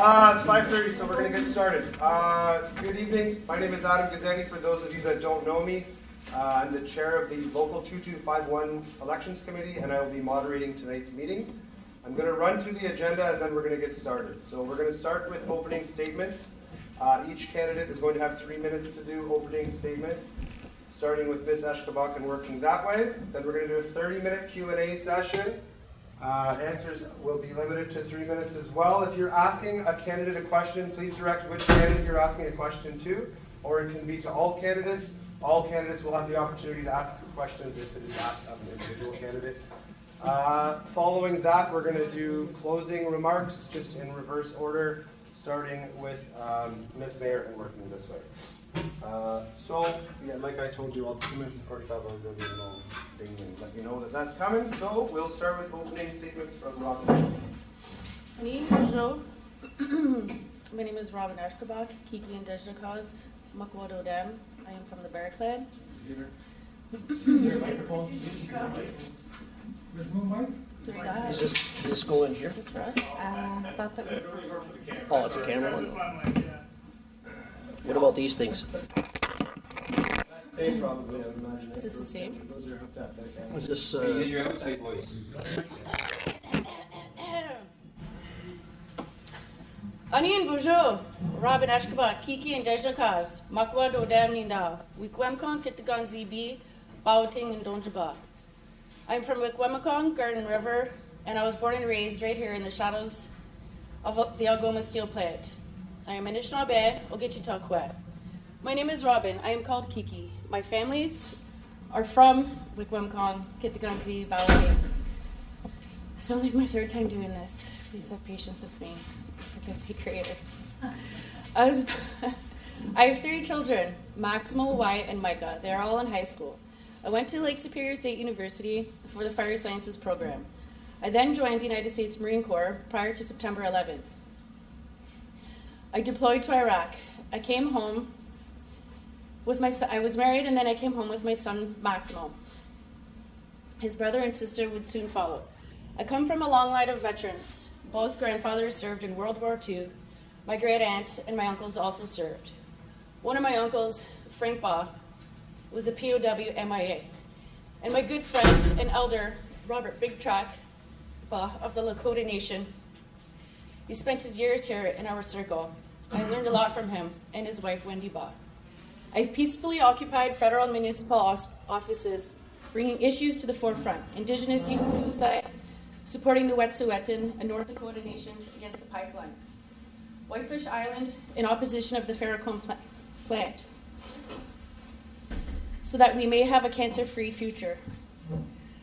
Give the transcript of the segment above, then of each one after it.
It's 5:30, so we're going to get started. Good evening. My name is Adam Gazzetti. For those of you that don't know me, I'm the chair of the Local 2251 Elections Committee, and I will be moderating tonight's meeting. I'm going to run through the agenda, and then we're going to get started. So we're going to start with opening statements. Each candidate is going to have 3 minutes to do opening statements, starting with Ms. Eshkabak and working that way. Then we're going to do a 30-minute Q&A session. Answers will be limited to 3 minutes as well. If you're asking a candidate a question, please direct which candidate you're asking a question to, or it can be to all candidates. All candidates will have the opportunity to ask questions if it is asked of an individual candidate. Following that, we're going to do closing remarks, just in reverse order, starting with Ms. Mayor and working this way. Like I told you, all 2 minutes and 45 hours, there'll be a long thing and let you know that that's coming. So we'll start with opening statements from Robin. Bonjour. My name is Robin Eshkabak, Kiki and Dejnakaz, Makwado Dam. I am from the Bear Clan. There's that. Is this going here? Is this for us? I thought that was... Oh, it's a camera one? What about these things? Same probably, I would imagine. Is this the same? Those are hooked up. Is this, Use your outside voice. Ani and bonjour. Robin Eshkabak, Kiki and Dejnakaz, Makwado Dam Nindao, Wikwemkong, Kitagan ZB, Baoting and Donjaba. I'm from Wikwemkong, Garden River, and I was born and raised right here in the shadows of the Algoma Steel Plant. I am Anishinaabe, Ogeechee. My name is Robin. I am called Kiki. My families are from Wikwemkong, Kitaganzi, Baoting. It's only my third time doing this. Please have patience with me. Forgive me, Creator. I have 3 children, Maximo, Wyatt, and Micah. They're all in high school. I went to Lake Superior State University for the Fire Sciences program. I then joined the United States Marine Corps prior to September 11th. I deployed to Iraq. I came home with my son. I was married, and then I came home with my son, Maximo. His brother and sister would soon follow. I come from a long line of veterans. Both grandfathers served in World War II. My great aunts and my uncles also served. One of my uncles, Frank Baugh, was a POW MIA. And my good friend and elder, Robert Big Track Baugh of the Lakota Nation, he spent his years here in our circle. I learned a lot from him and his wife, Wendy Baugh. I've peacefully occupied federal and municipal offices, bringing issues to the forefront: Indigenous youth suicide, supporting the Wet'suwet'en, a North Dakota nation, against the pipelines; Whitefish Island, in opposition of the Ferrochrome plant, so that we may have a cancer-free future.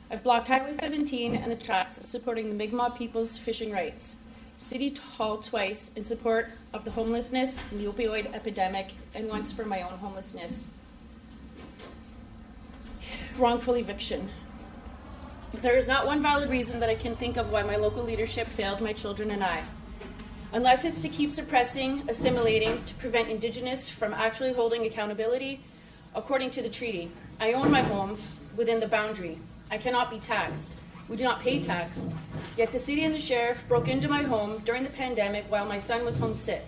I've blocked Highway 17 and the tracks, supporting the Mi'kmaq people's fishing rights; City Hall twice in support of the homelessness and the opioid epidemic, and once for my own homelessness. Wrongful eviction. There is not one valid reason that I can think of why my local leadership failed my children and I, unless it's to keep suppressing, assimilating, to prevent Indigenous from actually holding accountability according to the treaty. I own my home within the boundary. I cannot be taxed. We do not pay tax. Yet the city and the sheriff broke into my home during the pandemic while my son was homesick.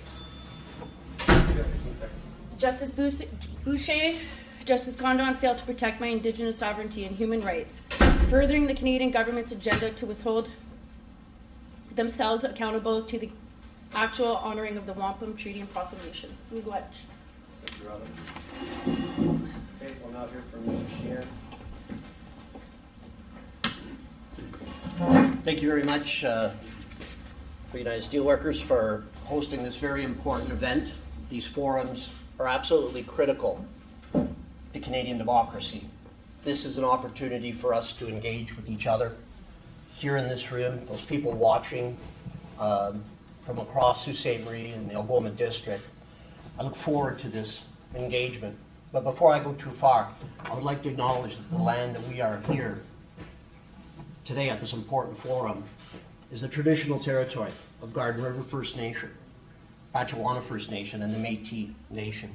Justice Boucher, Justice Condon failed to protect my Indigenous sovereignty and human rights, furthering the Canadian government's agenda to withhold themselves accountable to the actual honoring of the Wampum Treaty and Proclamation. Miigwech. Thank you, Robin. Okay, we'll now hear from Mr. Sheehan. Thank you very much, for United Steelworkers, for hosting this very important event. These forums are absolutely critical to Canadian democracy. This is an opportunity for us to engage with each other here in this room, those people watching from across Sault Ste. Marie and the Algoma District. I look forward to this engagement. But before I go too far, I would like to acknowledge that the land that we are here today at this important forum is the traditional territory of Garden River First Nation, Batchewana First Nation, and the Métis Nation.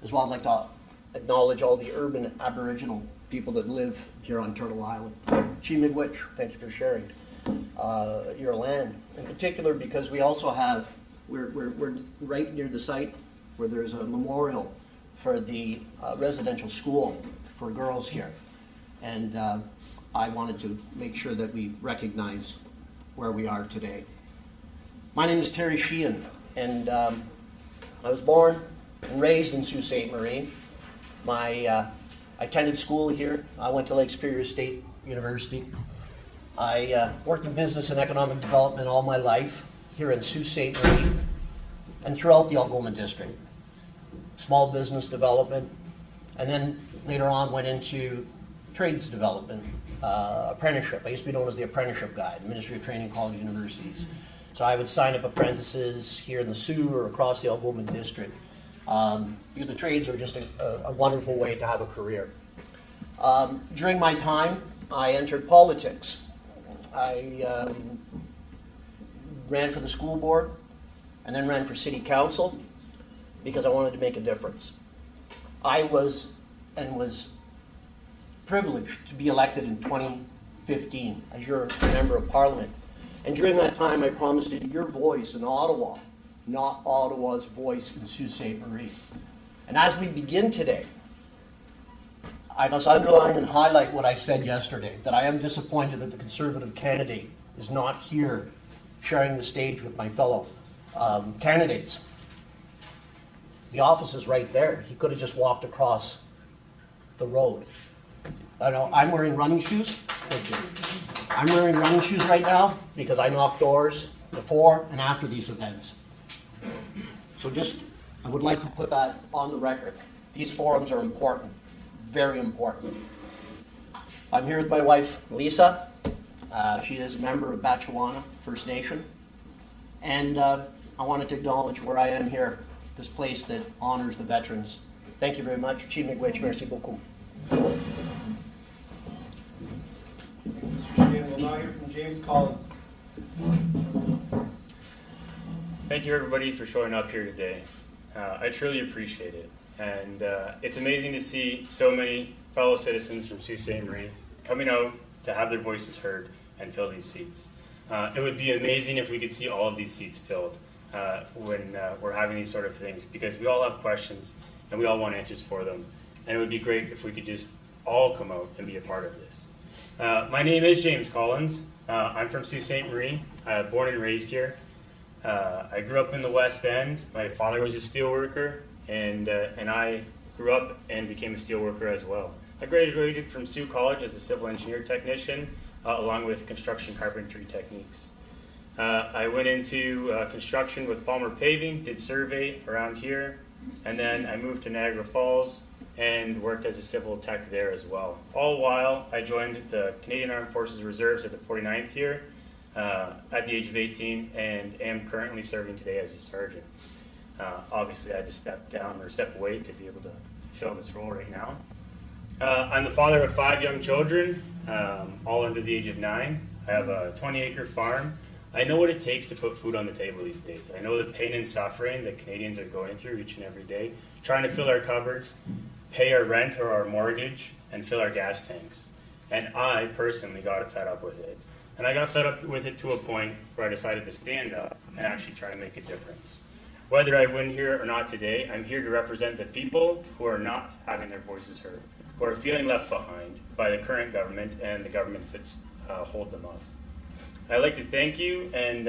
As well, I'd like to acknowledge all the urban Aboriginal people that live here on Turtle Island. Miigwech, thank you for sharing your land, in particular because we also have We're right near the site where there's a memorial for the residential school for girls here. And I wanted to make sure that we recognize where we are today. My name is Terry Sheehan, and I was born and raised in Sault Ste. Marie. I attended school here. I went to Lake Superior State University. I worked in business and economic development all my life here in Sault Ste. Marie and throughout the Algoma district. Small business development, and then later on went into trades development, apprenticeship. I used to be known as the apprenticeship guy, the Ministry of Training College Universities. So I would sign up apprentices here in the Sioux or across the Algoma district because the trades are just a wonderful way to have a career. During my time, I entered politics. I ran for the school board and then ran for city council because I wanted to make a difference. I was privileged to be elected in 2015 as your member of parliament. And during that time, I promised to be your voice in Ottawa, not Ottawa's voice in Sault Ste. Marie. And as we begin today, I must underline and highlight what I said yesterday, that I am disappointed that the Conservative candidate is not here sharing the stage with my fellow candidates. The office is right there. He could have just walked across the road. I know I'm wearing running shoes. I'm wearing running shoes right now because I knock doors before and after these events. So I would like to put that on the record. These forums are important, very important. I'm here with my wife, Lisa. She is a member of Batchewana First Nation. And I wanted to acknowledge where I am here, this place that honors the veterans. Thank you very much. Chi miigwech, merci beaucoup. Mr. Sheehan, we'll now hear from James Collins. Thank you, everybody, for showing up here today. I truly appreciate it. And it's amazing to see so many fellow citizens from Sault Ste. Marie coming out to have their voices heard and fill these seats. It would be amazing if we could see all of these seats filled when we're having these sort of things, because we all have questions and we all want answers for them. And it would be great if we could just all come out and be a part of this. My name is James Collins. I'm from Sault Ste. Marie, born and raised here. I grew up in the West End. My father was a steelworker, and I grew up and became a steelworker as well. I graduated from Sault College as a civil engineer technician, along with construction carpentry techniques. I went into construction with Palmer Paving, did survey around here, and then I moved to Niagara Falls and worked as a civil tech there as well. All while I joined the Canadian Armed Forces Reserves at the 49th year at the age of 18 and am currently serving today as a sergeant. Obviously I had to step away to be able to fill this role right now. I'm the father of 5 young children, all under the age of 9. I have a 20-acre farm. I know what it takes to put food on the table these days. I know the pain and suffering that Canadians are going through each and every day, trying to fill our cupboards, pay our rent or our mortgage, and fill our gas tanks. And I personally got fed up with it. And I got fed up with it to a point where I decided to stand up and actually try to make a difference. Whether I win here or not today, I'm here to represent the people who are not having their voices heard, who are feeling left behind by the current government and the governments that hold them up. I'd like to thank you and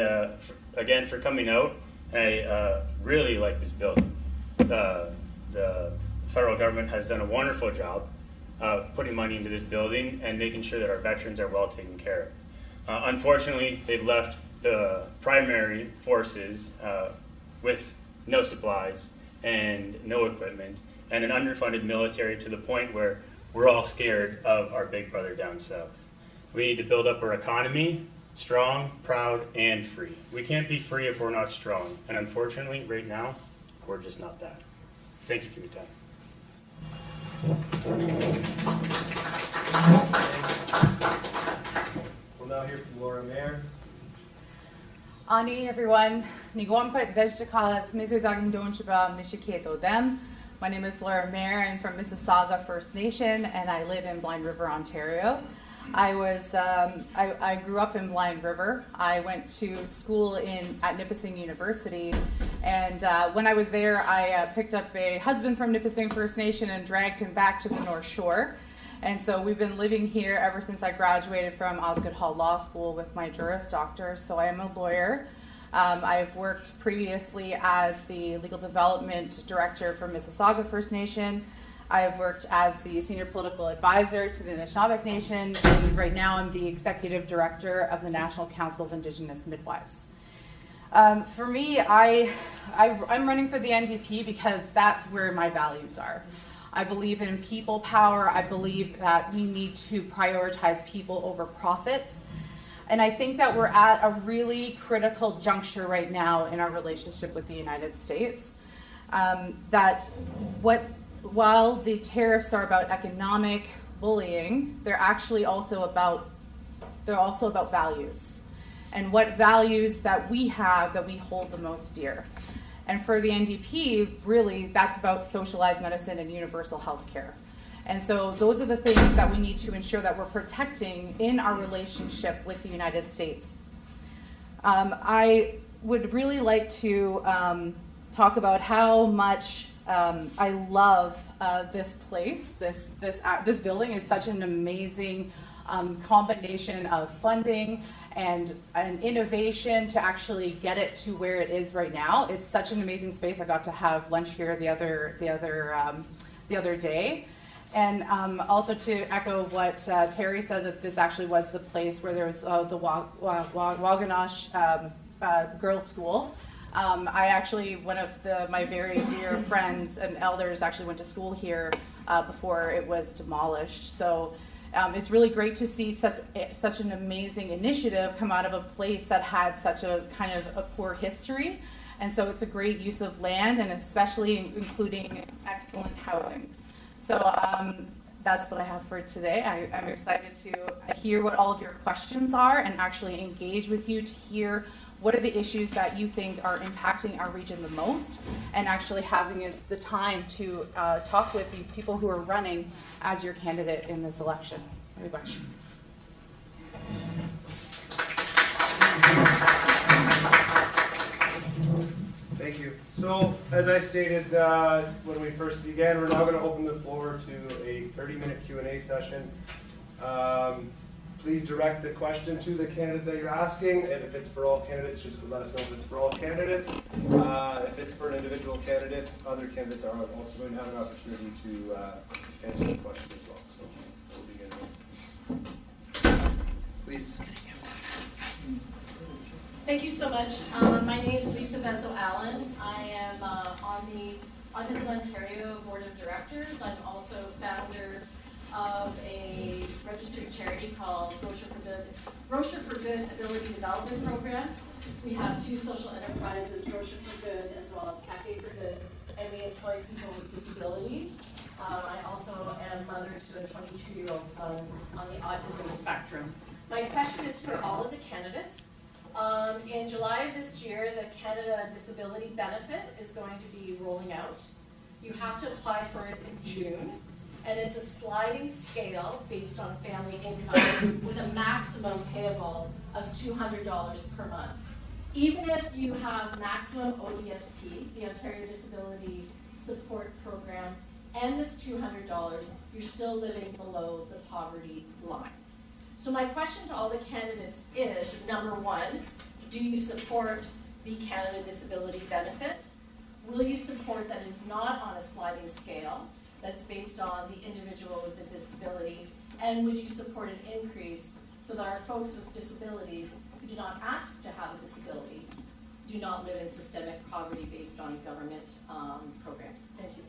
again for coming out. I really like this building. The federal government has done a wonderful job putting money into this building and making sure that our veterans are well taken care of. Unfortunately, they've left the primary forces with no supplies and no equipment and an underfunded military to the point where we're all scared of our big brother down south. We need to build up our economy, strong, proud, and free. We can't be free if we're not strong. And unfortunately, right now, we're just not that. Thank you for your time. We'll now hear from Laura Mayer. Ani, everyone. Nigwampat Dejakalas, Mizwazagin Donchaba, Mishiketo Dem. My name is Laura Mayer. I'm from Mississauga First Nation, and I live in Blind River, Ontario. I grew up in Blind River. I went to school at Nipissing University, and when I was there, I picked up a husband from Nipissing First Nation and dragged him back to the North Shore. And so we've been living here ever since I graduated from Osgoode Hall Law School with my Juris Doctor. So I am a lawyer. I've worked previously as the Legal Development Director for Mississauga First Nation. I have worked as the Senior Political Advisor to the Anishinaabe Nation, and right now I'm the Executive Director of the National Council of Indigenous Midwives. For me, I'm running for the NDP because that's where my values are. I believe in people power. I believe that we need to prioritize people over profits. And I think that we're at a really critical juncture right now in our relationship with the United States. While the tariffs are about economic bullying, they're actually also about values, and what values that we have that we hold the most dear. And for the NDP, really, that's about socialized medicine and universal health care. And so those are the things that we need to ensure that we're protecting in our relationship with the United States. I would really like to talk about how much I love this place. This building is such an amazing combination of funding and innovation to actually get it to where it is right now. It's such an amazing space. I got to have lunch here the other day, and also to echo what Terry said, that this actually was the place where there was the Wagonosh Girls' School. I actually, one of my very dear friends and elders actually went to school here before it was demolished. So it's really great to see such an amazing initiative come out of a place that had such a kind of a poor history. And so it's a great use of land, and especially including excellent housing. So that's what I have for today. I'm excited to hear what all of your questions are and actually engage with you to hear what are the issues that you think are impacting our region the most, and actually having the time to talk with these people who are running as your candidate in this election. Very much. Thank you. So, as I stated when we first began, we're now going to open the floor to a 30-minute Q&A session. Please direct the question to the candidate that you're asking, and if it's for all candidates, just let us know if it's for all candidates. If it's for an individual candidate, other candidates are also going to have an opportunity to answer the question as well. So we'll begin. Please. Thank you so much. My name is Lisa Bezzo-Allen. I am on the Autism Ontario Board of Directors. I'm also founder of a registered charity called Grocer for Good Ability Development Program. We have two social enterprises, Grocer for Good as well as Cafe for Good, and we employ people with disabilities. I also am mother to a 22-year-old son on the autism spectrum. My question is for all of the candidates. In July of this year, the Canada Disability Benefit is going to be rolling out. You have to apply for it in June. And it's a sliding scale based on family income with a maximum payable of $200 per month. Even if you have maximum ODSP, the Ontario Disability Support Program, and this $200, you're still living below the poverty line. So my question to all the candidates is, number one, do you support the Canada Disability Benefit? Will you support that is not on a sliding scale, that's based on the individual with a disability? And would you support an increase so that our folks with disabilities who do not ask to have a disability do not live in systemic poverty based on government programs? Thank you.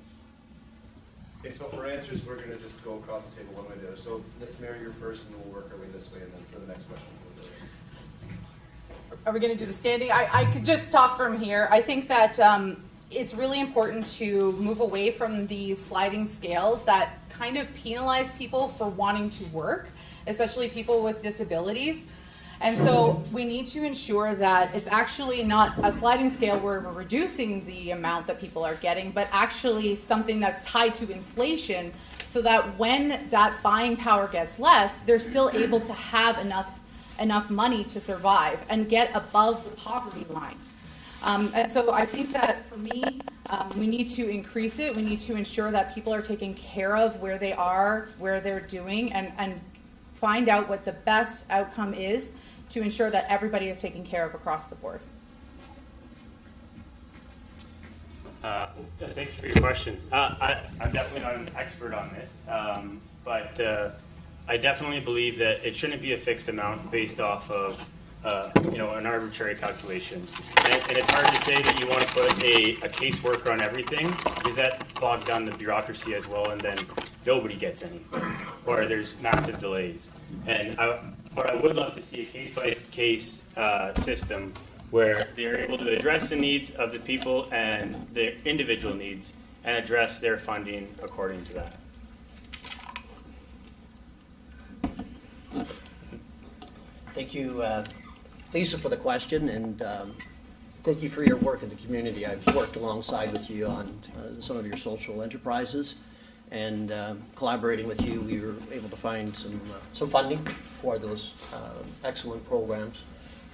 Okay, so for answers, we're going to just go across the table one way or the other. So, Ms. Mayor, you're first, and we'll work our way this way, and then for the next question, we'll go there. Are we going to do the standing? I could just talk from here. I think that it's really important to move away from these sliding scales that kind of penalize people for wanting to work, especially people with disabilities. And so we need to ensure that it's actually not a sliding scale where we're reducing the amount that people are getting, but actually something that's tied to inflation, so that when that buying power gets less, they're still able to have enough money to survive and get above the poverty line. And so I think that for me, we need to increase it. We need to ensure that people are taken care of where they are, where they're doing, and find out what the best outcome is to ensure that everybody is taken care of across the board. Thank you for your question. I'm definitely not an expert on this, but I definitely believe that it shouldn't be a fixed amount based off of an arbitrary calculation. And it's hard to say that you want to put a caseworker on everything, because that bogs down the bureaucracy as well, and then nobody gets anything, or there's massive delays. But I would love to see a case-by-case system where they're able to address the needs of the people and their individual needs and address their funding according to that. Thank you, Lisa, for the question, and thank you for your work in the community. I've worked alongside with you on some of your social enterprises, and collaborating with you, we were able to find some funding for those excellent programs,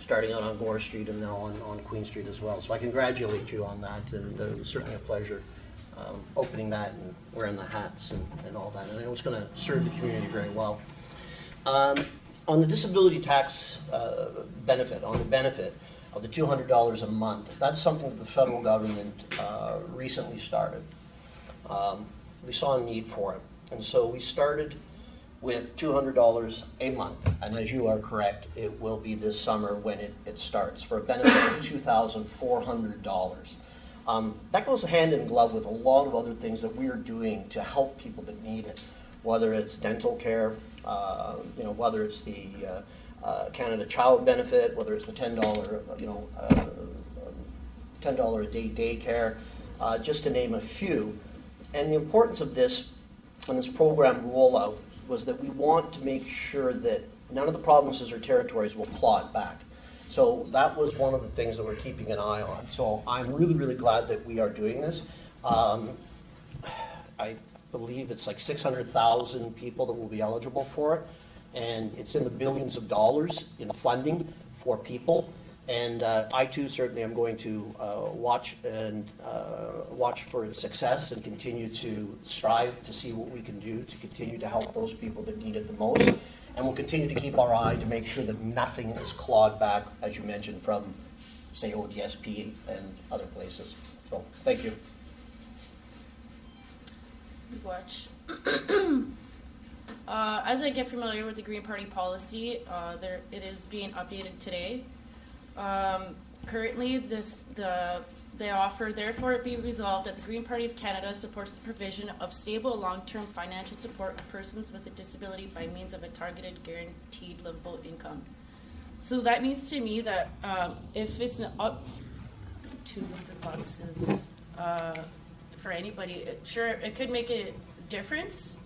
starting out on Gore Street and now on Queen Street as well. So I congratulate you on that, and it was certainly a pleasure opening that and wearing the hats and all that. And I know it's going to serve the community very well. On the disability tax benefit, on the benefit of the $200 a month, that's something that the federal government recently started. We saw a need for it, and so we started with $200 a month, and as you are correct, it will be this summer when it starts, for a benefit of $2,400. That goes hand in glove with a lot of other things that we are doing to help people that need it, whether it's dental care, whether it's the Canada Child Benefit, whether it's the $10 a day daycare, just to name a few. And the importance of this, when this program rollout, was that we want to make sure that none of the provinces or territories will claw it back. So that was one of the things that we're keeping an eye on. So I'm really, really glad that we are doing this. I believe it's like 600,000 people that will be eligible for it, and it's in the billions of dollars in funding for people. And I too certainly am going to watch for its success and continue to strive to see what we can do to continue to help those people that need it the most. And we'll continue to keep our eye to make sure that nothing is clawed back, as you mentioned, from, say, ODSP and other places. So, thank you. Watch. As I get familiar with the Green Party policy, it is being updated today. Currently, they offer, therefore it be resolved that the Green Party of Canada supports the provision of stable long-term financial support of persons with a disability by means of a targeted guaranteed livable income. So that means to me that if it's up $200 is for anybody, sure, it could make a difference.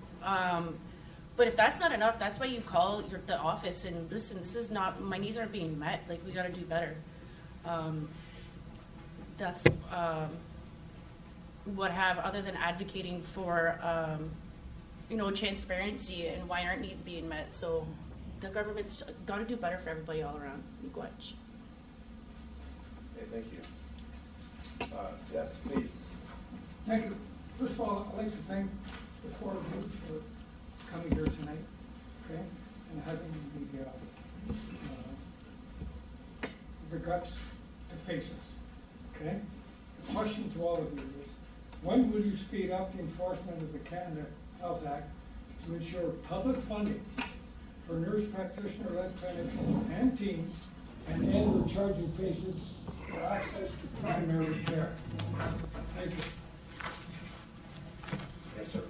But if that's not enough, that's why you call the office and listen, this is not, my needs aren't being met, like we gotta do better. That's what I have, other than advocating for, transparency and why aren't needs being met. So the government's gotta do better for everybody all around. Miigwech. Okay, thank you. Yes, please. Thank you. First of all, I'd like to thank the four of you for coming here tonight, okay, and having the guts to face us, okay? The question to all of you is, when will you speed up the enforcement of the Canada Health Act to ensure public funding for nurse practitioner-led clinics and teams, and end with charging patients for access to primary care? Thank you. Yes, sir.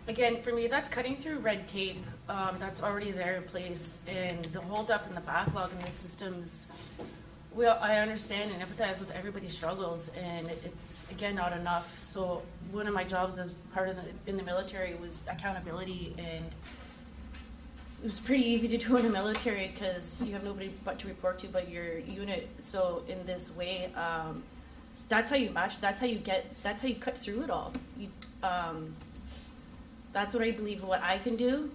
Again, for me, that's cutting through red tape that's already there in place, and the holdup and the backlog in the systems. Well, I understand and empathize with everybody's struggles, and it's, again, not enough. So one of my jobs as part of in the military was accountability, and was pretty easy to do in the military because you have nobody but to report to but your unit. So in this way, that's how you match. That's how you cut through it all. That's what I believe what I can do.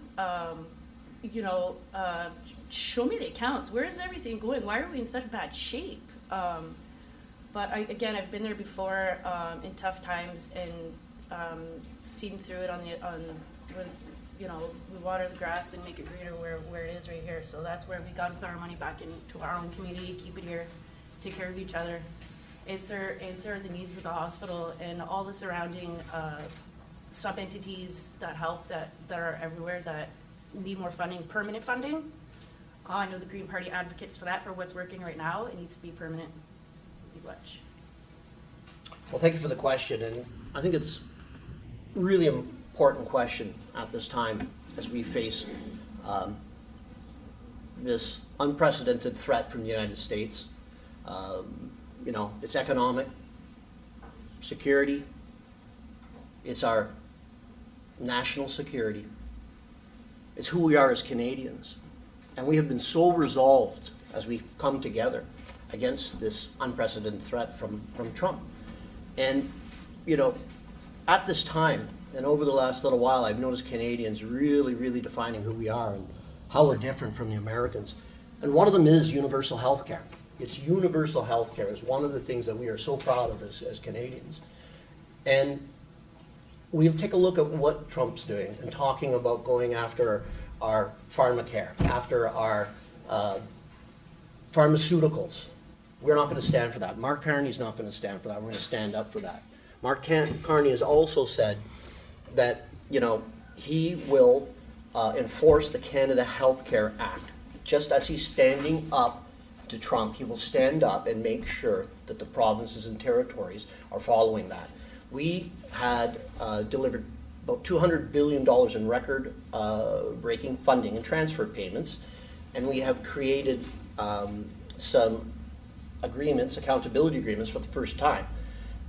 Show me the accounts. Where is everything going? Why are we in such bad shape? But I've been there before in tough times and seen through it we water the grass and make it greener where it is right here. So that's where we got to put our money back into our own community, keep it here, take care of each other, answer the needs of the hospital and all the surrounding sub-entities that help that are everywhere that need more funding, permanent funding. I know the Green Party advocates for that, for what's working right now. It needs to be permanent. Much. Well, thank you for the question, and I think it's really important question at this time as we face this unprecedented threat from the United States. It's economic, security, it's our national security, it's who we are as Canadians, and we have been so resolved as we've come together against this unprecedented threat from Trump. And, at this time, and over the last little while, I've noticed Canadians really, really defining who we are and how we're different from the Americans. And one of them is universal health care. It's universal health care is one of the things that we are so proud of as Canadians. And we'll take a look at what Trump's doing and talking about going after our pharmacare, after our pharmaceuticals. We're not going to stand for that. Mark Carney's not going to stand for that. We're going to stand up for that. Mark Carney has also said that, he will enforce the Canada Health Care Act. Just as he's standing up to Trump, he will stand up and make sure that the provinces and territories are following that. We had delivered about $200 billion in record-breaking funding and transfer payments, and we have created some agreements, accountability agreements for the first time.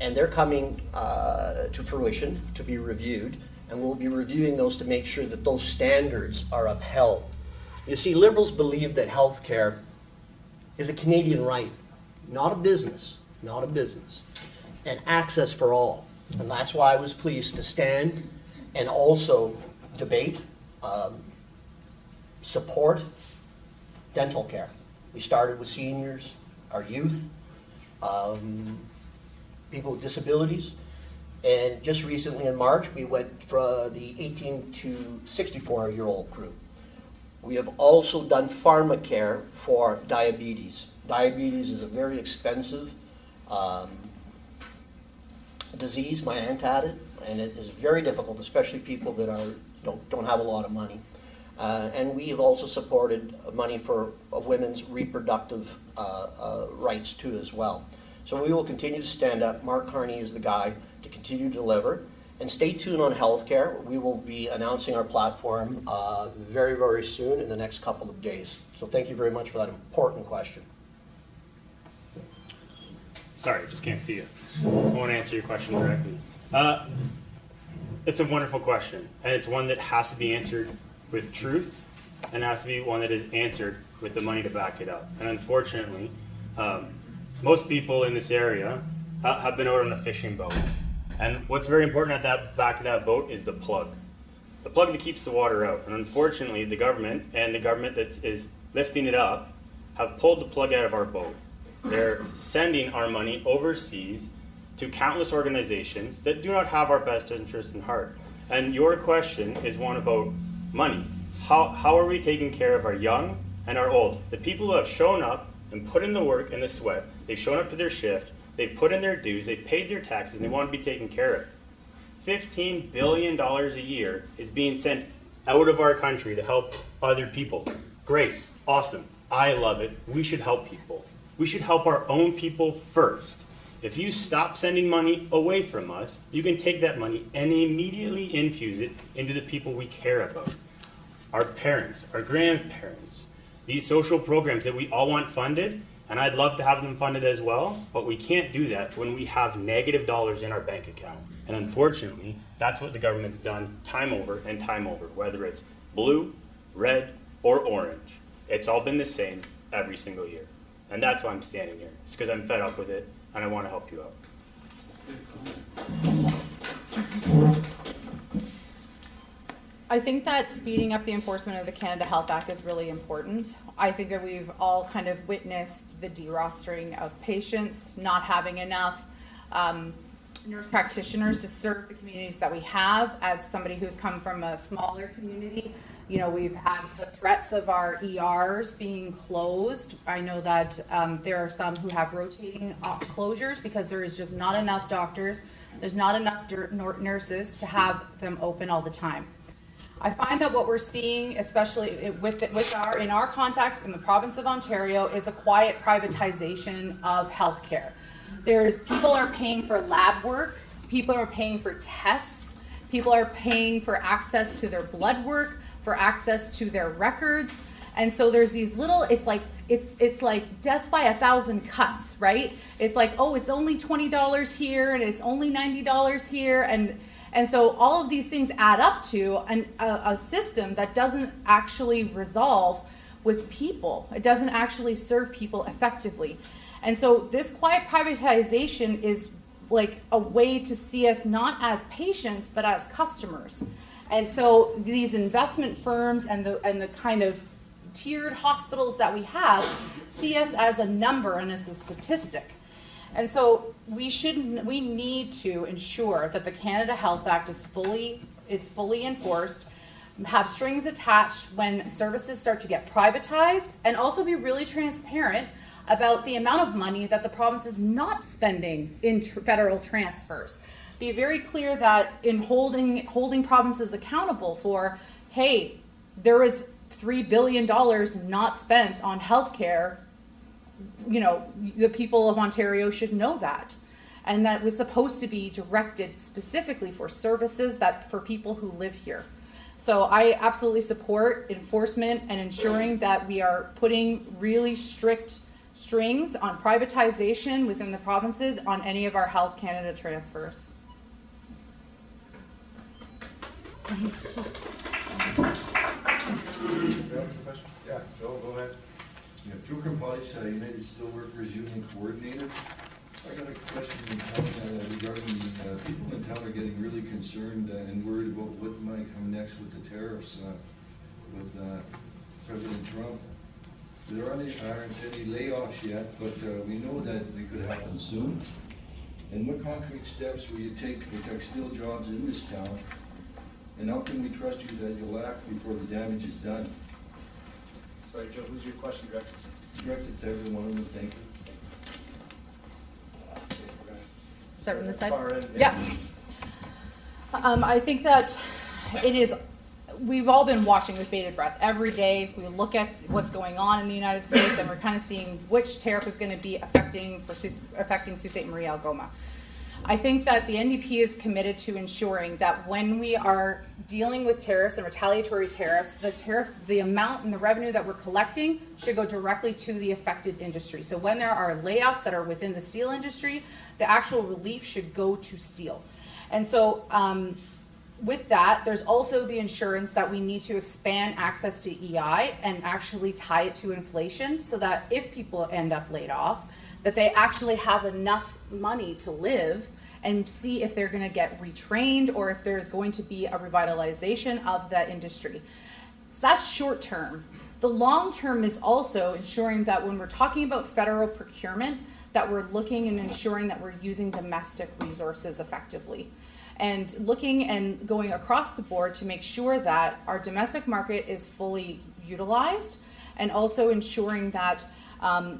And they're coming to fruition to be reviewed, and we'll be reviewing those to make sure that those standards are upheld. You see, Liberals believe that health care is a Canadian right, not a business, and access for all. And that's why I was pleased to stand and also debate, support dental care. We started with seniors, our youth, people with disabilities, and just recently in March we went for the 18 to 64-year-old group. We have also done pharmacare for diabetes. Diabetes is a very expensive disease. My aunt had it, and it is very difficult, especially people that don't have a lot of money. And we have also supported money for women's reproductive rights too as well. So we will continue to stand up. Mark Carney is the guy to continue to deliver. And stay tuned on healthcare. We will be announcing our platform very, very soon in the next couple of days. So thank you very much for that important question. Sorry, just can't see you. I won't answer your question directly. It's a wonderful question, and it's one that has to be answered with truth, and has to be one that is answered with the money to back it up. And unfortunately, most people in this area have been out on a fishing boat. And what's very important at that back of that boat is the plug that keeps the water out. And unfortunately, the government and the government that is lifting it up have pulled the plug out of our boat. They're sending our money overseas to countless organizations that do not have our best interest in heart. And your question is one about money. How are we taking care of our young and our old? The people who have shown up and put in the work and the sweat, they've shown up to their shift, they've put in their dues, they've paid their taxes, and they want to be taken care of. $15 billion a year is being sent out of our country to help other people. Great, awesome, I love it. We should help people. We should help our own people first. If you stop sending money away from us, you can take that money and immediately infuse it into the people we care about. Our parents, our grandparents, these social programs that we all want funded, and I'd love to have them funded as well, but we can't do that when we have negative dollars in our bank account. And unfortunately, that's what the government's done time over and time over, whether it's blue, red, or orange. It's all been the same every single year. And that's why I'm standing here. It's because I'm fed up with it, and I want to help you out. I think that speeding up the enforcement of the Canada Health Act is really important. I think that we've all kind of witnessed the derostering of patients, not having enough nurse practitioners to serve the communities that we have. As somebody who's come from a smaller community, you know, we've had the threats of our ERs being closed. I know that there are some who have rotating closures because there is just not enough doctors, there's not enough nurses to have them open all the time. I find that what we're seeing, especially in our context in the province of Ontario, is a quiet privatization of healthcare. People are paying for lab work, people are paying for tests, people are paying for access to their blood work, for access to their records, and so there's these little. It's like death by 1,000 cuts, right? It's like, oh, it's only $20 here, and it's only $90 here, and so all of these things add up to a system that doesn't actually resolve with people. It doesn't actually serve people effectively. And so this quiet privatization is like a way to see us not as patients, but as customers. And so these investment firms and the kind of tiered hospitals that we have see us as a number and as a statistic. And so we need to ensure that the Canada Health Act is fully enforced, have strings attached when services start to get privatized, and also be really transparent about the amount of money that the province is not spending in federal transfers. Be very clear that in holding provinces accountable for, hey, there is $3 billion not spent on healthcare. You know, the people of Ontario should know that. And that was supposed to be directed specifically for services for people who live here. So I absolutely support enforcement and ensuring that we are putting really strict strings on privatization within the provinces on any of our Health Canada transfers. Yeah, Joe, go ahead. Yeah, Joe Krimpalic, United Steelworkers Union Coordinator. I got a question regarding people in town are getting really concerned and worried about what might come next with the tariffs with President Trump. There aren't any layoffs yet, but we know that they could happen soon. And what concrete steps will you take to protect steel jobs in this town? And how can we trust you that you'll act before the damage is done? Sorry, Joe, who's your question directed? Directed to every one of them, thank you. Start from this side? Far end, Yeah. I think that it is, we've all been watching with bated breath. Every day we look at what's going on in the United States and we're kind of seeing which tariff is going to be affecting Sault Ste. Marie Algoma. I think that the NDP is committed to ensuring that when we are dealing with tariffs and retaliatory tariffs, the amount and the revenue that we're collecting should go directly to the affected industry. So when there are layoffs that are within the steel industry, the actual relief should go to steel. And so with that, there's also the insurance that we need to expand access to EI and actually tie it to inflation so that if people end up laid off, that they actually have enough money to live and see if they're going to get retrained or if there's going to be a revitalization of that industry. So that's short term. The long term is also ensuring that when we're talking about federal procurement, that we're looking and ensuring that we're using domestic resources effectively. And looking and going across the board to make sure that our domestic market is fully utilized and also ensuring that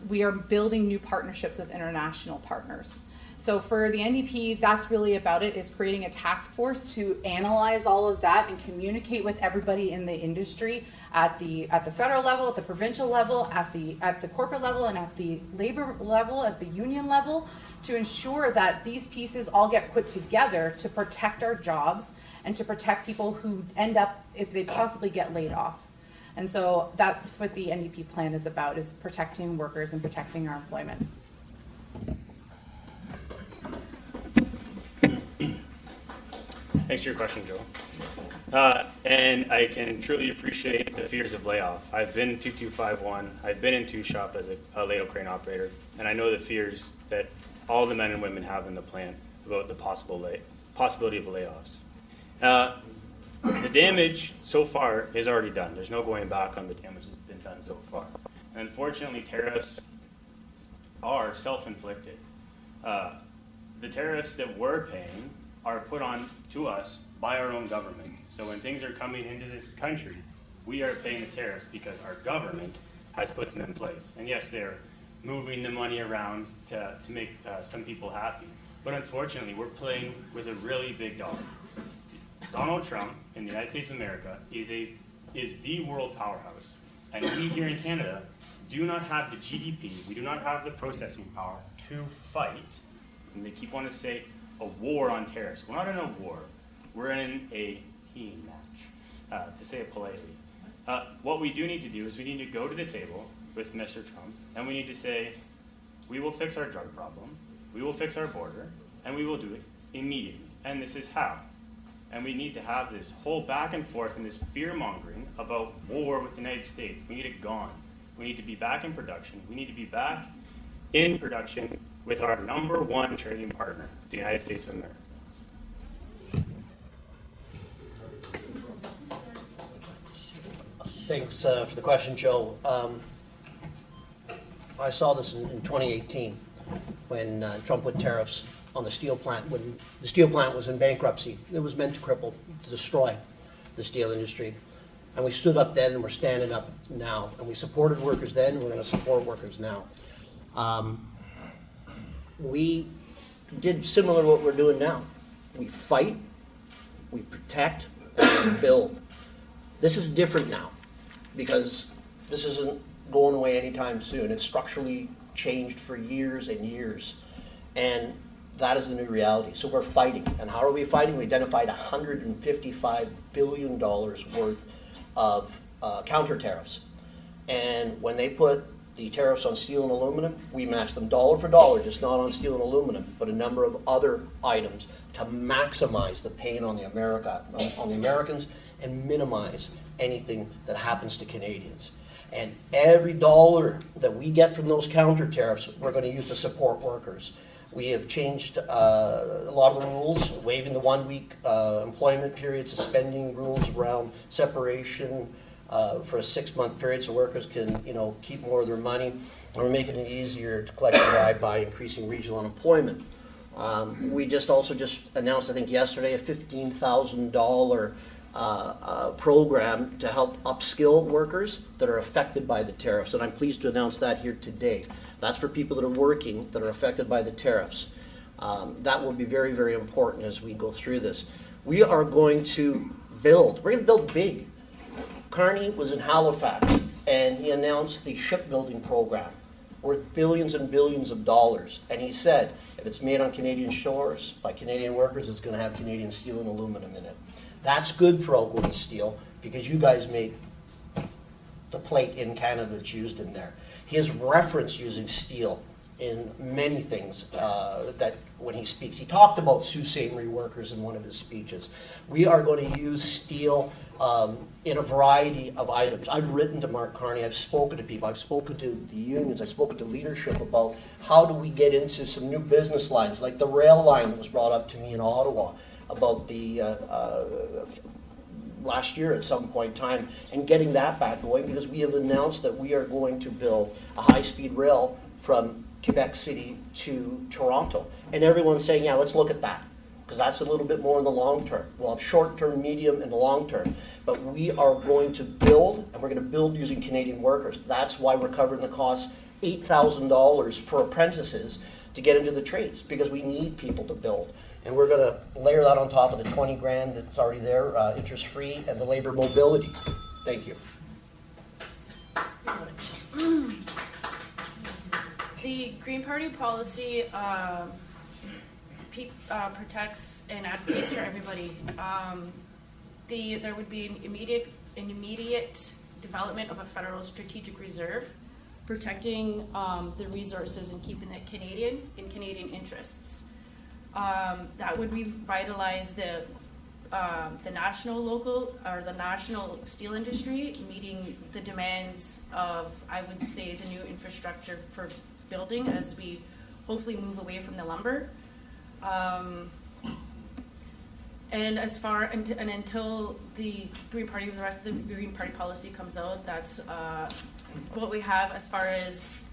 we are building new partnerships with international partners. So for the NDP, that's really about it, is creating a task force to analyze all of that and communicate with everybody in the industry at the federal level, at the provincial level, at the corporate level, and at the labor level, at the union level, to ensure that these pieces all get put together to protect our jobs and to protect people who end up, if they possibly get laid off. And so that's what the NDP plan is about, is protecting workers and protecting our employment. Thanks for your question, Joe. And I can truly appreciate the fears of layoff. I've been 2251. I've been in two shop as a ladle crane operator, and I know the fears that all the men and women have in the plant about the possibility of layoffs. The damage so far is already done. There's no going back on the damage that's been done so far. And unfortunately, tariffs are self-inflicted. The tariffs that we're paying are put on to us by our own government. So when things are coming into this country, we are paying the tariffs because our government has put them in place. And yes, they're moving the money around to make some people happy. But unfortunately, we're playing with a really big dollar. Donald Trump in the United States of America is the world powerhouse. And we here in Canada do not have the GDP, we do not have the processing power to fight, and they keep wanting to say, a war on tariffs. We're not in a war. We're in a heating match, to say it politely. What we do need to do is we need to go to the table with Mr. Trump, and we need to say, we will fix our drug problem, we will fix our border, and we will do it immediately. And this is how. And we need to have this whole back and forth and this fear-mongering about war with the United States. We need it gone. We need to be back in production. We need to be back in production with our number one trading partner, the United States of America. Thanks for the question, Joe. I saw this in 2018 when Trump put tariffs on the steel plant. When the steel plant was in bankruptcy, it was meant to cripple, to destroy the steel industry. And we stood up then, and we're standing up now. And we supported workers then, and we're going to support workers now. We did similar to what we're doing now. We fight, we protect, and we build. This is different now because this isn't going away anytime soon. It's structurally changed for years and years. And that is the new reality. So we're fighting. And how are we fighting? We identified $155 billion worth of counter tariffs. And when they put the tariffs on steel and aluminum, we matched them dollar for dollar, just not on steel and aluminum, but a number of other items to maximize the pain on the Americans and minimize anything that happens to Canadians. And every dollar that we get from those counter tariffs, we're going to use to support workers. We have changed a lot of the rules, waiving the 1 week employment period, suspending rules around separation for a 6-month period so workers can, keep more of their money. And we're making it easier to collect the ride by increasing regional unemployment. We also announced, I think yesterday, a $15,000 program to help upskill workers that are affected by the tariffs. And I'm pleased to announce that here today. That's for people that are working that are affected by the tariffs. That will be very, very important as we go through this. We are going to build. We're going to build big. Carney was in Halifax, and he announced the shipbuilding program worth billions and billions of dollars. And he said, if it's made on Canadian shores by Canadian workers, it's going to have Canadian steel and aluminum in it. That's good for Algony Steel because you guys make the plate in Canada that's used in there. He has referenced using steel in many things that when he speaks. He talked about Sault Ste. workers in one of his speeches. We are going to use steel in a variety of items. I've written to Mark Carney. I've spoken to people. I've spoken to the unions. I've spoken to leadership about how do we get into some new business lines, like the rail line that was brought up to me in Ottawa about the last year at some point in time, and getting that back going because we have announced that we are going to build a high-speed rail from Quebec City to Toronto. And everyone's saying, yeah, let's look at that because that's a little bit more in the long term. We'll have short-term, medium, and the long term. But we are going to build, and we're going to build using Canadian workers. That's why we're covering the cost, $8,000 for apprentices to get into the trades because we need people to build. And we're going to layer that on top of the $20,000 that's already there, interest-free, and the labor mobility. Thank you. The Green Party policy protects and advocates for everybody. There would be an immediate development of a federal strategic reserve, protecting the resources and keeping it Canadian in Canadian interests. That would revitalize the the national steel industry, meeting the demands of, I would say, the new infrastructure for building as we hopefully move away from the lumber. And until the Green Party, the rest of the Green Party policy comes out, that's what we have as far as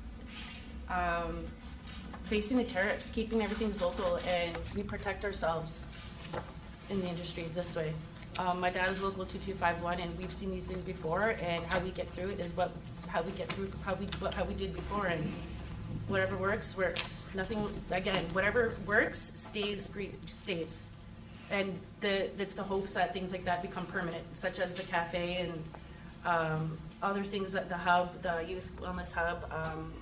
facing the tariffs, keeping everything's local, and we protect ourselves in the industry this way. My dad is local 2251, and we've seen these things before, and how we get through it is how we did before, and whatever works. Nothing, again, whatever works stays. And it's the hopes that things like that become permanent, such as the cafe and other things at the hub, the youth wellness hub.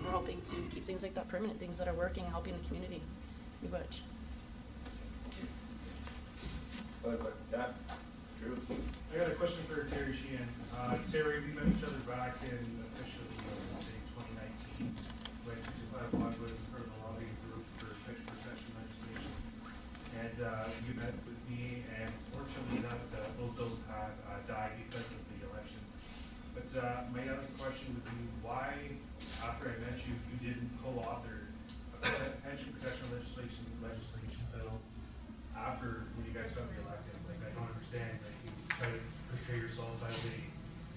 We're hoping to keep things like that permanent, things that are working, helping the community. You watch. Yeah. Drew. I got a question for Terry Sheehan. Terry, we met each other back in officially, say, 2019, when 251 was part of the lobbying group for sexual protection legislation. And you met with me, and fortunately enough, both those had died because of the election. But my other question would be, why, after I met you, you didn't co-author a pension protection legislation bill after when you guys got reelected? Like, I don't understand. Like, you try to portray yourself as a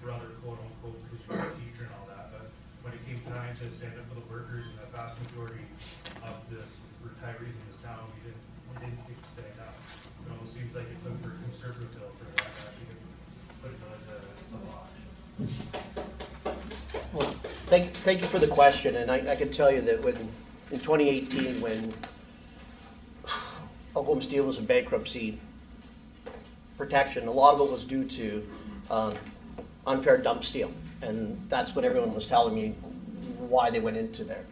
brother, quote unquote, because you're a teacher and all that. But when it came time to stand up for the workers and the vast majority of the retirees in this town, we didn't get to stand up. It almost seems like it took for a conservative bill for that to actually get put into the law. Well, thank you for the question, and I can tell you that in 2018, when Oklahoma Steel was in bankruptcy protection, a lot of it was due to unfair dump steel, and that's what everyone was telling me why they went into there.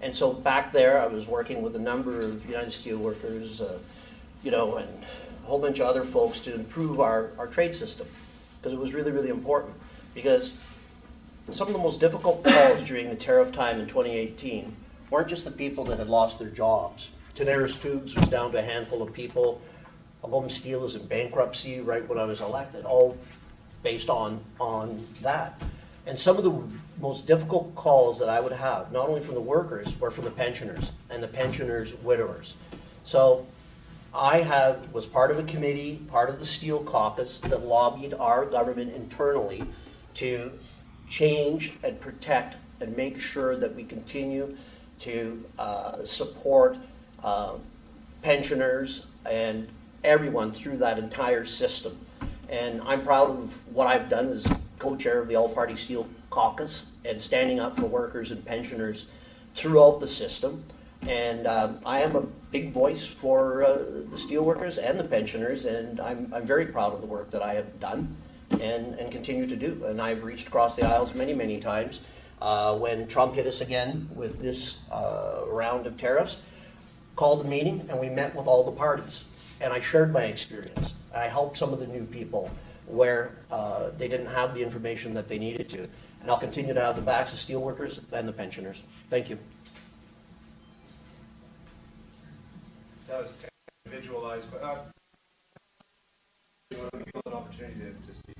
And so back there, I was working with a number of United Steelworkers, and a whole bunch of other folks to improve our trade system, because it was really, really important. Because some of the most difficult calls during the tariff time in 2018 weren't just the people that had lost their jobs. Tenaris Tubes was down to a handful of people. Oklahoma Steel was in bankruptcy right when I was elected, all based on that. And some of the most difficult calls that I would have, not only from the workers, were from the pensioners and the pensioners' widowers. So I was part of a committee, part of the Steel Caucus, that lobbied our government internally to change and protect and make sure that we continue to support pensioners and everyone through that entire system. And I'm proud of what I've done as co-chair of the All-Party Steel Caucus and standing up for workers and pensioners throughout the system. And I am a big voice for the steelworkers and the pensioners, and I'm very proud of the work that I have done and continue to do. And I've reached across the aisles many, many times. When Trump hit us again with this round of tariffs, called a meeting, and we met with all the parties. And I shared my experience. I helped some of the new people where they didn't have the information that they needed to. And I'll continue to have the backs of steelworkers and the pensioners. Thank you. That was kind of individualized. You want to give an opportunity to speak?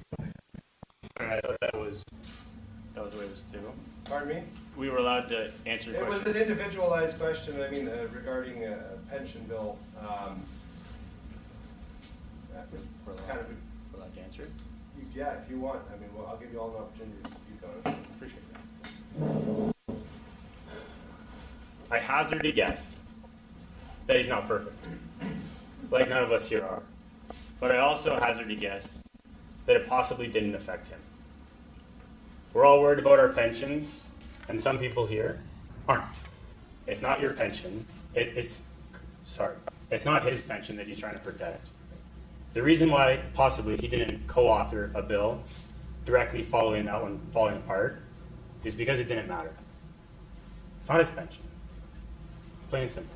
I thought that was the way it was to go. Pardon me? We were allowed to answer It questions. was an individualized question. I mean, regarding a pension bill. It's kind of. We're allowed to answer it. Yeah, if you want. I mean, well, I'll give you all an opportunity to speak on it. Appreciate that. I hazard a guess that he's not perfect, like none of us here are. But I also hazard a guess that it possibly didn't affect him. We're all worried about our pensions, and some people here aren't. It's not your pension. It's not his pension that he's trying to protect. The reason why possibly he didn't co-author a bill directly following that one falling apart is because it didn't matter. It's not his pension. Plain and simple.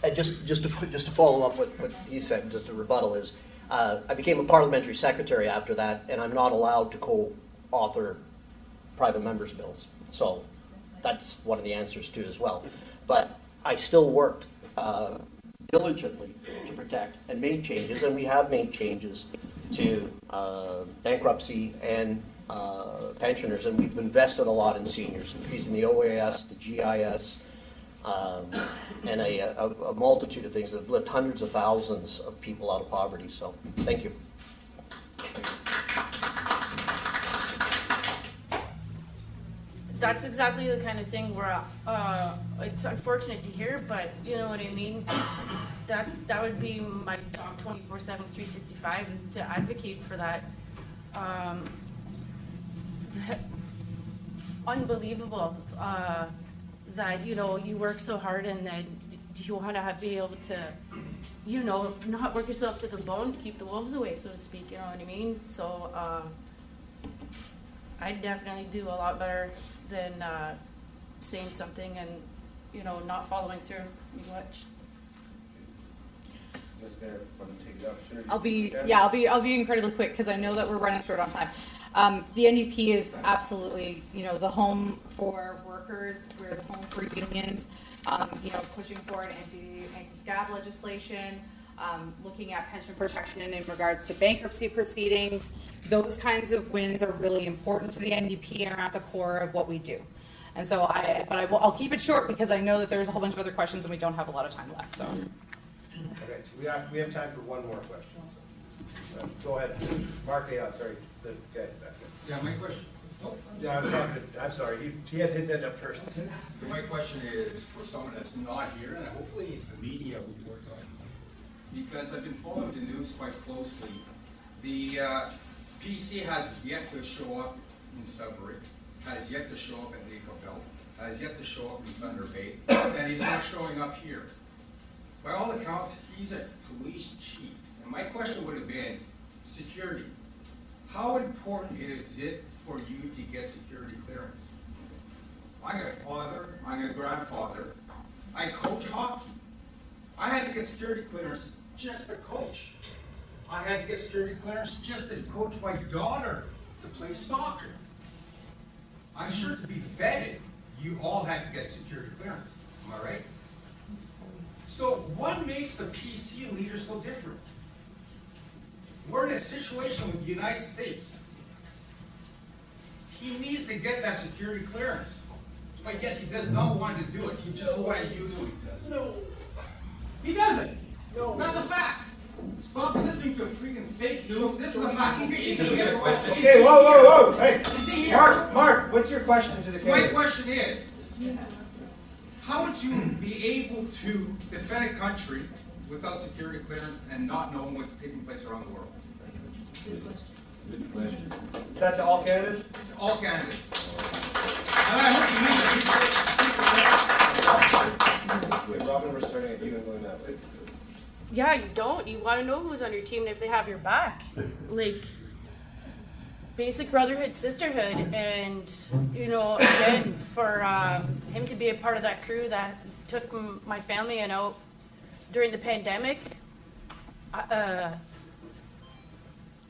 And just to follow up what he said, just a rebuttal is, I became a parliamentary secretary after that, and I'm not allowed to co-author private members' bills. So that's one of the answers too as well. But I still worked diligently to protect and made changes, and we have made changes to bankruptcy and pensioners, and we've invested a lot in seniors, increasing the OAS, the GIS, and a multitude of things that have lifted hundreds of thousands of people out of poverty. So, thank you. That's exactly the kind of thing where it's unfortunate to hear, but you know what I mean? That would be my job 24/7, 365 is to advocate for that. Unbelievable that, you know, you work so hard and that you want to be able to, you know, not work yourself to the bone to keep the wolves away, so to speak, you know what I mean? So I definitely do a lot better than saying something and, you know, not following through much. Ms. Mayor, want to take the opportunity? I'll be incredibly quick because I know that we're running short on time. The NDP is absolutely, you know, the home for workers. We're the home for unions. You know, pushing for an anti-scab legislation, looking at pension protection in regards to bankruptcy proceedings. Those kinds of wins are really important to the NDP and are at the core of what we do. And so I'll keep it short because I know that there's a whole bunch of other questions and we don't have a lot of time left. So. Okay, so we have time for one more question. So, go ahead, Mark. Sorry. Okay, that's it. Yeah, my question. Yeah, I'm sorry. He had his end up first. So my question is for someone that's not here, and hopefully the media will work on it, because I've been following the news quite closely. The PC has yet to show up in Sudbury, has yet to show up at Naperville, has yet to show up in Thunder Bay, and he's not showing up here. By all accounts, he's a police chief. And my question would have been, security. How important is it for you to get security clearance? I'm a father, I'm a grandfather. I coach hockey. I had to get security clearance just to coach. I had to get security clearance just to coach my daughter to play soccer. I'm sure to be vetted, you all had to get security clearance. Am I right? So what makes the PC leader so different? We're in a situation with the United States. He needs to get that security clearance. But yes, he does not want to do it. He just wants to use it. No. He doesn't. No. That's a fact. Stop listening to freaking fake news. This is a fact. Okay, whoa. Hey, Mark, what's your question to the candidate? My question is, how would you be able to defend a country without security clearance and not knowing what's taking place around the world? Good question. Is that to all candidates? All candidates. And I hope you mean Wait, Robin, we're starting at you and going that way. Yeah, you don't. You want to know who's on your team and if they have your back. Like, basic brotherhood, sisterhood, and, you know, again, for him to be a part of that crew that took my family and out during the pandemic,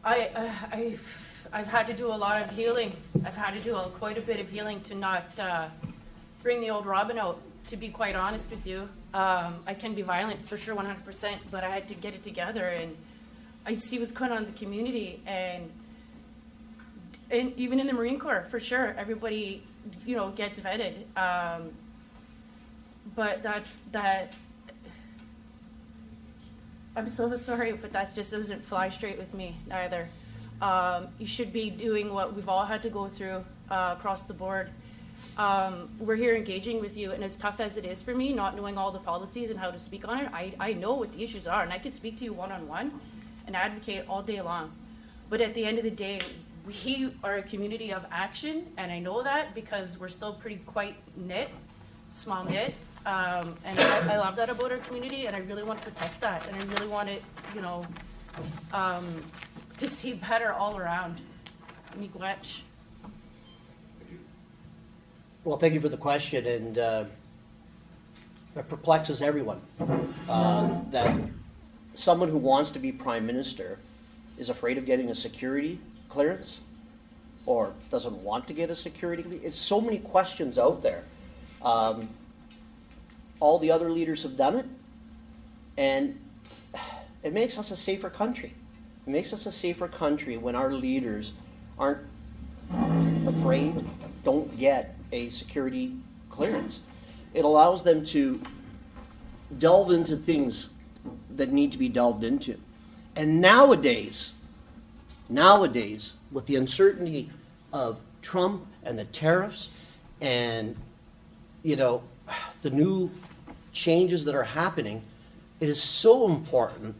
I've had to do a lot of healing. I've had to do quite a bit of healing to not bring the old Robin out, to be quite honest with you. I can be violent for sure, 100%, but I had to get it together, and I see what's going on in the community, and even in the Marine Corps, for sure, everybody, you know, gets vetted. But that. I'm so sorry, but that just doesn't fly straight with me either. You should be doing what we've all had to go through across the board. We're here engaging with you, and as tough as it is for me, not knowing all the policies and how to speak on it, I know what the issues are, and I can speak to you one-on-one and advocate all day long. But at the end of the day, we are a community of action, and I know that because we're still pretty quite small knit. And I love that about our community, and I really want to protect that, and I really want it, you know, to see better all around. Miigwech. Well, thank you for the question, and it perplexes everyone that someone who wants to be prime minister is afraid of getting a security clearance or doesn't want to get a security clearance. It's so many questions out there. all the other leaders have done it, and it makes us a safer country. It makes us a safer country when our leaders aren't afraid, don't get a security clearance. It allows them to delve into things that need to be delved into. And nowadays, with the uncertainty of Trump and the tariffs and, the new changes that are happening, it is so important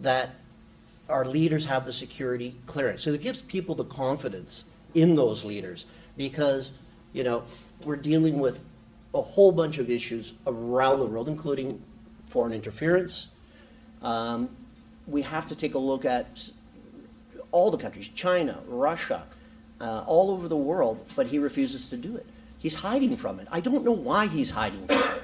that our leaders have the security clearance. So it gives people the confidence in those leaders because, we're dealing with a whole bunch of issues around the world, including foreign interference. We have to take a look at all the countries, China, Russia, all over the world, but he refuses to do it. He's hiding from it. I don't know why he's hiding from it.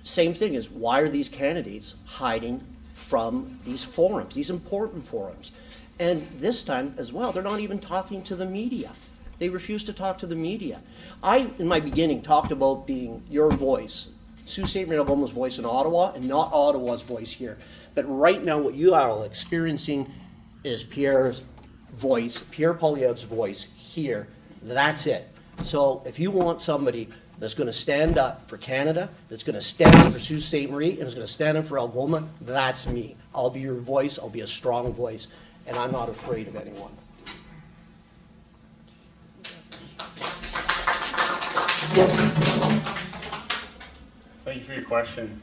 Same thing is, why are these candidates hiding from these forums, these important forums? And this time as well, they're not even talking to the media. They refuse to talk to the media. I, in my beginning, talked about being your voice, Sault Ste. Marie Algoma's voice in Ottawa, and not Ottawa's voice here. But right now, what you are experiencing is Pierre's voice, Pierre Poilievre's voice here. That's it. So if you want somebody that's going to stand up for Canada, that's going to stand up for Sault Ste. Marie, and is going to stand up for Algoma, that's me. I'll be your voice. I'll be a strong voice, and I'm not afraid of anyone. Thank you for your question.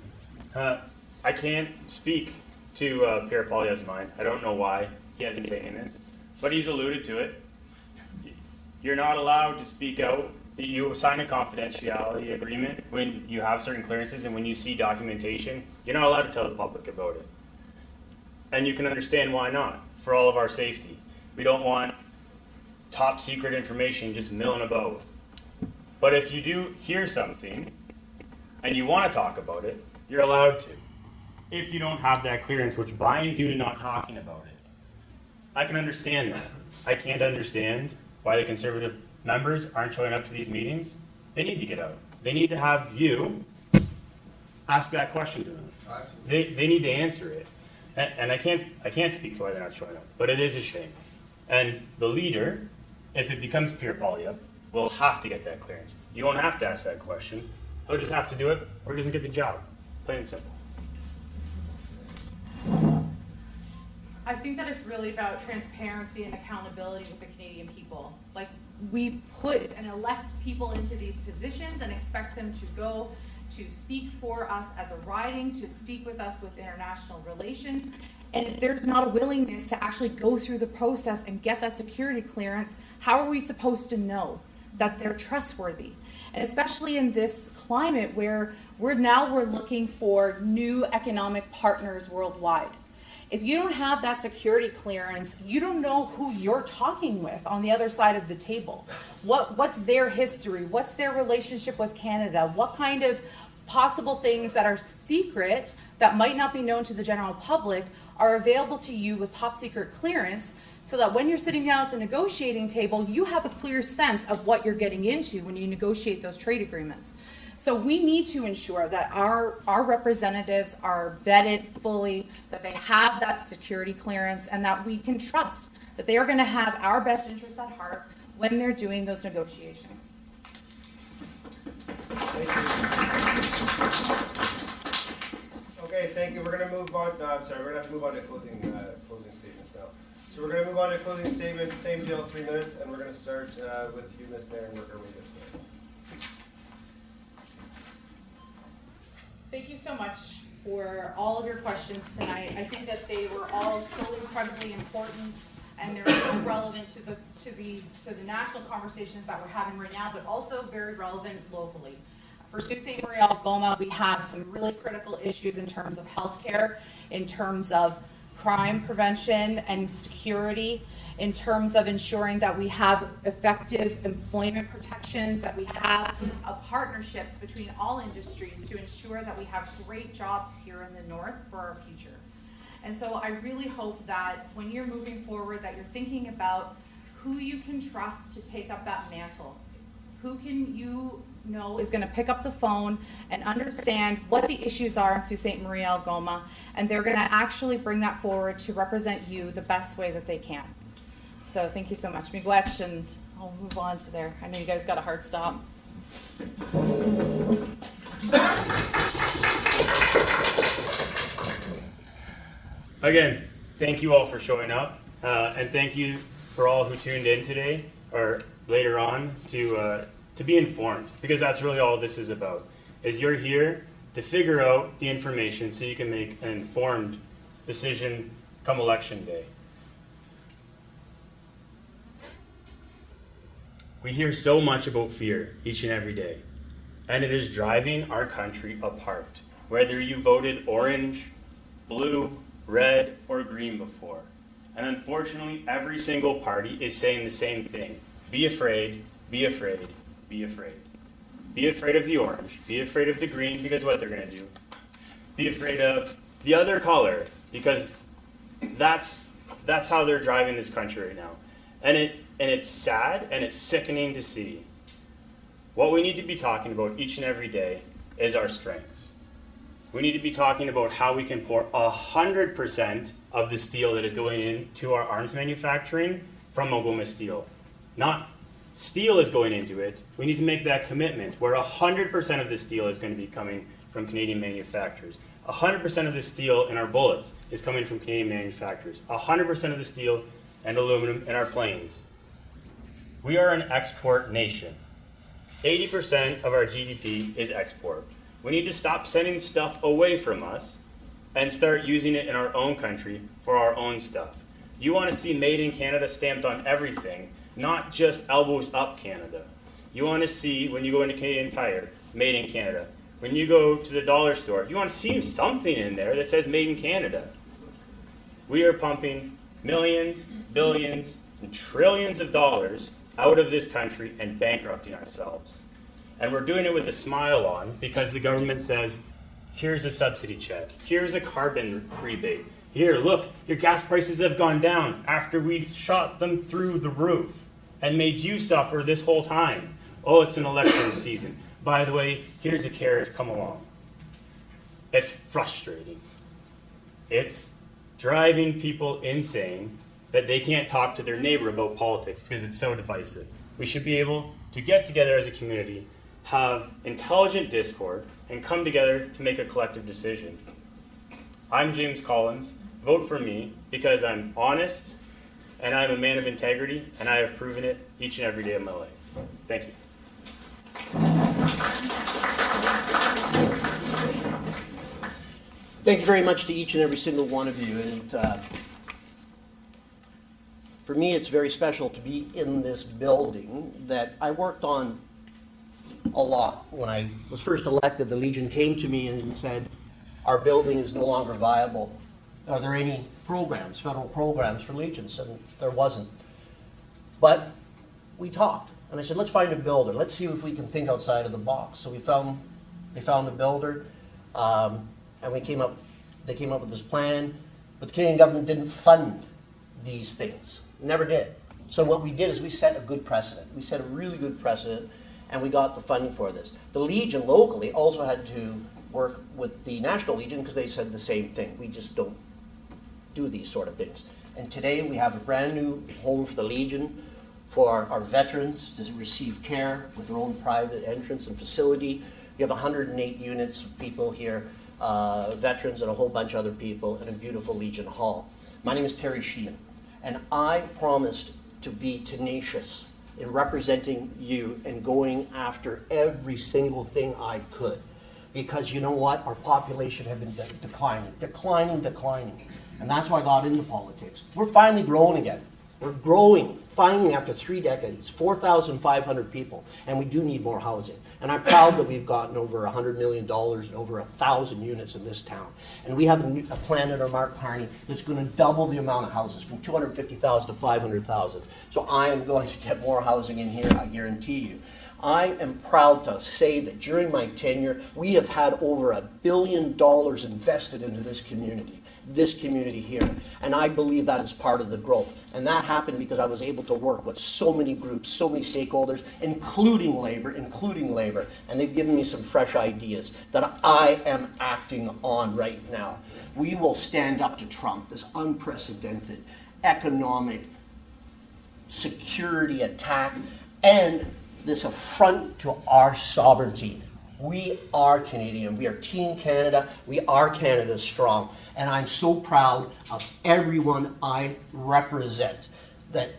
I can't speak to Pierre Poilievre's mind. I don't know why he hasn't taken this, but he's alluded to it. You're not allowed to speak out. You sign a confidentiality agreement when you have certain clearances, and when you see documentation, you're not allowed to tell the public about it. And you can understand why not, for all of our safety. We don't want top secret information just milling about. But if you do hear something and you want to talk about it, you're allowed to. If you don't have that clearance, which binds you to not talking about it. I can understand that. I can't understand why the Conservative members aren't showing up to these meetings. They need to get out. They need to have you ask that question to them. They need to answer it. And I can't speak to why they're not showing up, but it is a shame. And the leader, if it becomes Pierre Poilievre, will have to get that clearance. You don't have to ask that question. He'll just have to do it, or he doesn't get the job. Plain and simple. I think that it's really about transparency and accountability with the Canadian people. Like, we put and elect people into these positions and expect them to go to speak for us as a riding, to speak with us with international relations. And if there's not a willingness to actually go through the process and get that security clearance, how are we supposed to know that they're trustworthy? And especially in this climate where we're looking for new economic partners worldwide. If you don't have that security clearance, you don't know who you're talking with on the other side of the table. What's their history? What's their relationship with Canada? What kind of possible things that are secret that might not be known to the general public are available to you with top secret clearance, so that when you're sitting down at the negotiating table, you have a clear sense of what you're getting into when you negotiate those trade agreements. So we need to ensure that our representatives are vetted fully, that they have that security clearance, and that we can trust that they are going to have our best interests at heart when they're doing those negotiations. Thank you. Okay, thank you. We're going to move on. We're going to have to move on to closing statements now. So we're going to move on to closing statements. Same deal, 3 minutes, and we're going to start with you, Ms. Mayor, and work our way this way. Thank you so much for all of your questions tonight. I think that they were all so incredibly important, and they're so relevant to the national conversations that we're having right now, but also very relevant locally. For Sault Ste. Marie Algoma, we have some really critical issues in terms of healthcare, in terms of crime prevention and security, in terms of ensuring that we have effective employment protections, that we have partnerships between all industries to ensure that we have great jobs here in the north for our future. And so I really hope that when you're moving forward, that you're thinking about who you can trust to take up that mantle. Who can you know is going to pick up the phone and understand what the issues are in Sault Ste. Marie, Algoma, and they're going to actually bring that forward to represent you the best way that they can. So thank you so much. Miigwech, and I'll move on to there. I know you guys got a hard stop. Again, thank you all for showing up, and thank you for all who tuned in today or later on to be informed, because that's really all this is about. Is you're here to figure out the information so you can make an informed decision come election day. We hear so much about fear each and every day, and it is driving our country apart. Whether you voted orange, blue, red, or green before. And unfortunately, every single party is saying the same thing. Be afraid, be afraid, be afraid. Be afraid of the orange, be afraid of the green, because what they're going to do. Be afraid of the other color, because that's how they're driving this country right now. And it's sad and it's sickening to see. What we need to be talking about each and every day is our strengths. We need to be talking about how we can pour 100% of the steel that is going into our arms manufacturing from Algoma Steel. Not steel is going into it. We need to make that commitment where 100% of the steel is going to be coming from Canadian manufacturers. 100% of the steel in our bullets is coming from Canadian manufacturers. 100% of the steel and aluminum in our planes. We are an export nation. 80% of our GDP is export. We need to stop sending stuff away from us and start using it in our own country for our own stuff. You want to see Made in Canada stamped on everything, not just elbows up Canada. You want to see, when you go into Canadian Tire, Made in Canada. When you go to the dollar store, you want to see something in there that says Made in Canada. We are pumping millions, billions, and trillions of dollars out of this country and bankrupting ourselves. And we're doing it with a smile on because the government says, here's a subsidy check. Here's a carbon rebate. Here, look, your gas prices have gone down after we shot them through the roof and made you suffer this whole time. Oh, it's an election season. By the way, here's a carrot, come along. It's frustrating. It's driving people insane that they can't talk to their neighbor about politics because it's so divisive. We should be able to get together as a community, have intelligent discord, and come together to make a collective decision. I'm James Collins. Vote for me because I'm honest and I'm a man of integrity, and I have proven it each and every day of my life. Thank you. Thank you very much to each and every single one of you. And for me, it's very special to be in this building that I worked on a lot. When I was first elected, the Legion came to me and said, our building is no longer viable. Are there any programs, federal programs for Legions? And there wasn't. But we talked. And I said, let's find a builder. Let's see if we can think outside of the box. So we found a builder, and they came up with this plan. But the Canadian government didn't fund these things. Never did. So what we did is we set a good precedent. We set a really good precedent, and we got the funding for this. The Legion locally also had to work with the National Legion because they said the same thing. We just don't do these sort of things. And today we have a brand new home for the Legion for our veterans to receive care with their own private entrance and facility. We have 108 units of people here, veterans and a whole bunch of other people, in a beautiful Legion Hall. My name is Terry Sheehan, and I promised to be tenacious in representing you and going after every single thing I could. Because you know what? Our population had been declining. And that's why I got into politics. We're finally growing again. We're growing, finally, after 3 decades, 4,500 people, and we do need more housing. And I'm proud that we've gotten over $100 million and over 1,000 units in this town. And we have a plan at our Mark Carney that's going to double the amount of houses, from 250,000 to 500,000. So I am going to get more housing in here, I guarantee you. I am proud to say that during my tenure, we have had over $1 billion invested into this community. this community here. And I believe that is part of the growth. And that happened because I was able to work with so many groups, so many stakeholders, including labor. And they've given me some fresh ideas that I am acting on right now. We will stand up to Trump, this unprecedented economic security attack, and this affront to our sovereignty. We are Canadian. We are Team Canada. We are Canada strong. And I'm so proud of everyone I represent. That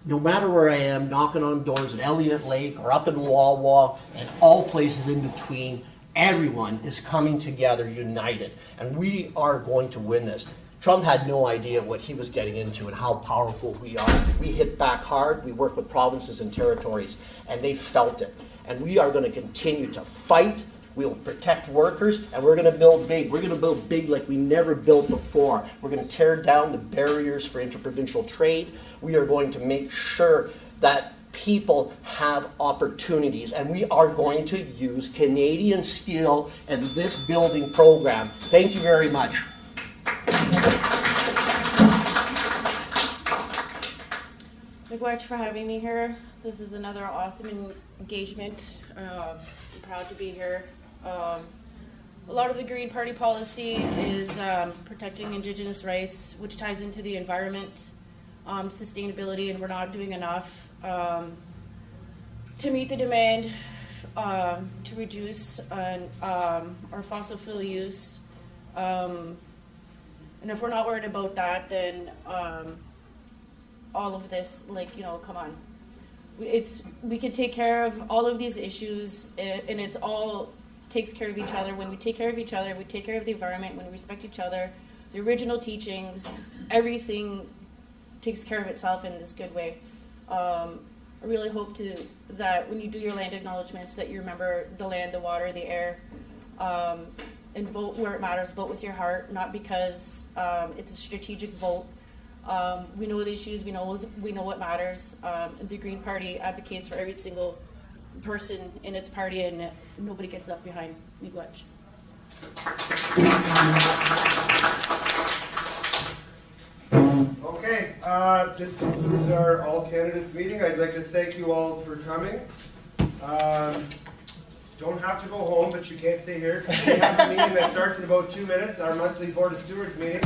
no matter where I am, knocking on doors at Elliott Lake or up in Wawa and all places in between, everyone is coming together united. And we are going to win this. Trump had no idea what he was getting into and how powerful we are. We hit back hard. We work with provinces and territories, and they felt it. And we are going to continue to fight. We will protect workers, and we're going to build big. We're going to build big like we never built before. We're going to tear down the barriers for interprovincial trade. We are going to make sure that people have opportunities, and we are going to use Canadian steel and this building program. Thank you very much. Thank you much for having me here. This is another awesome engagement. I'm proud to be here. A lot of the Green Party policy is protecting Indigenous rights, which ties into the environment, sustainability, and we're not doing enough to meet the demand to reduce our fossil fuel use. And if we're not worried about that, then all of this, come on. We can take care of all of these issues, and it's all takes care of each other. When we take care of each other, we take care of the environment, when we respect each other, the original teachings, everything takes care of itself in this good way. I really hope that when you do your land acknowledgements that you remember the land, the water, the air, and vote where it matters. Vote with your heart, not because it's a strategic vote. We know the issues. We know what matters. The Green Party advocates for every single person in its party, and nobody gets left behind. Miigwech. Okay, this concludes our all candidates meeting. I'd like to thank you all for coming. Don't have to go home, but you can't stay here. We have a meeting that starts in about 2 minutes, our monthly Board of Stewards meeting.